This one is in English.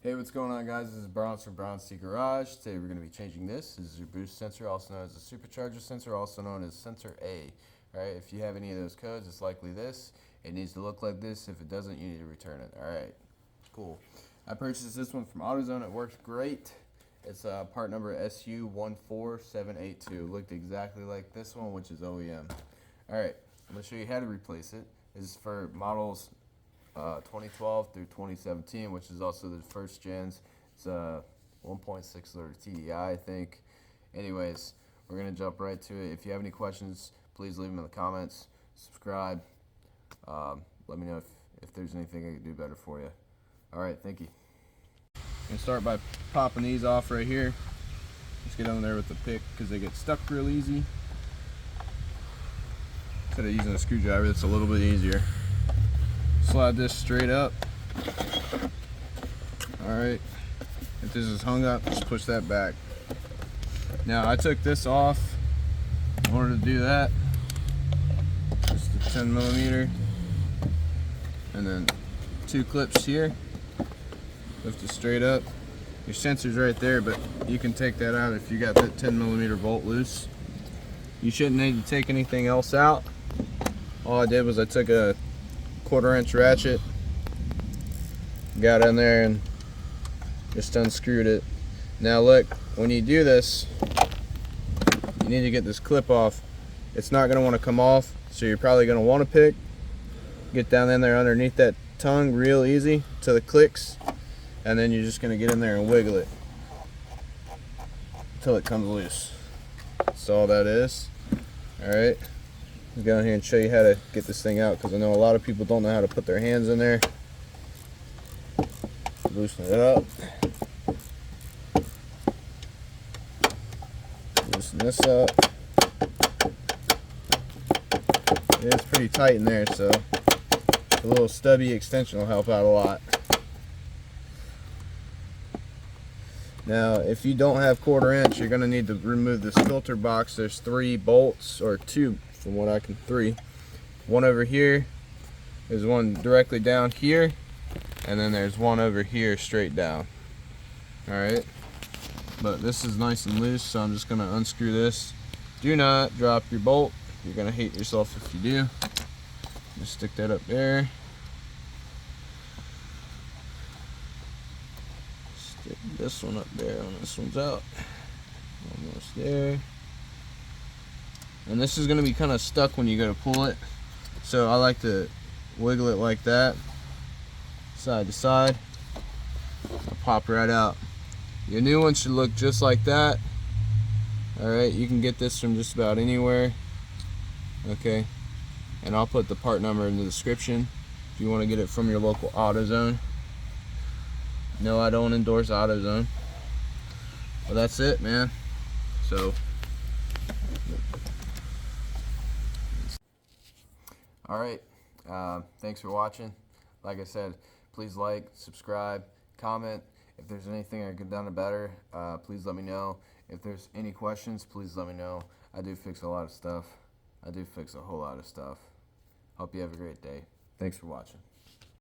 Hey, what's going on, guys? This is Bronze from Bronze Garage. Today we're going to be changing this. This is your boost sensor, also known as the supercharger sensor, also known as sensor A. Alright, if you have any of those codes, it's likely this. It needs to look like this. If it doesn't, you need to return it. Alright, cool. I purchased this one from AutoZone. It works great. It's part number SU14782. Looked exactly like this one, which is OEM. Alright, I'm going to show you how to replace it. This is for models 2012 through 2017, which is also the first gens. It's a 1.6 liter TDI, I think. Anyways, we're gonna jump right to it. If you have any questions, please leave them in the comments. Subscribe. Let me know if there's anything I can do better for you. All right, thank you. I'm gonna start by popping these off right here. Just get on there with the pick because they get stuck real easy. Instead of using a screwdriver, that's a little bit easier. Slide this straight up. Alright, if this is hung up, just push that back. Now I took this off in order to do that. Just a 10 millimeter, and then 2 clips here. Lift it straight up. Your sensor's right there, but you can take that out if you got that 10 millimeter bolt loose. You shouldn't need to take anything else out. All I did was I took a 1/4 inch ratchet, got in there and just unscrewed it. Now look, when you do this, you need to get this clip off. It's not going to want to come off, so you're probably going to want to pick, get down in there underneath that tongue real easy to the clicks, and then you're just going to get in there and wiggle it until it comes loose. That's all that is. Alright, I'll go in here and show you how to get this thing out, because I know a lot of people don't know how to put their hands in there. Loosen it up. Loosen this up. It's pretty tight in there, so a little stubby extension will help out a lot. Now, if you don't have 1/4 inch, you're going to need to remove this filter box. There's 3 bolts, or 2 from what I can, 3. One over here, there's one directly down here, and then there's one over here straight down. Alright, but this is nice and loose, so I'm just going to unscrew this. Do not drop your bolt. You're going to hate yourself if you do. Just stick that up there. Stick this one up there when this one's out. Almost there. And this is going to be kind of stuck when you go to pull it, so I like to wiggle it like that, side to side. I'll pop right out. Your new one should look just like that. Alright, you can get this from just about anywhere. Okay, and I'll put the part number in the description if you want to get it from your local AutoZone. No, I don't endorse AutoZone. Well, that's it, man. So alright, thanks for watching. Like I said, please like, subscribe, comment. If there's anything I could have done better, please let me know. If there's any questions, please let me know. I do fix a lot of stuff. I do fix a whole lot of stuff. Hope you have a great day. Thanks for watching.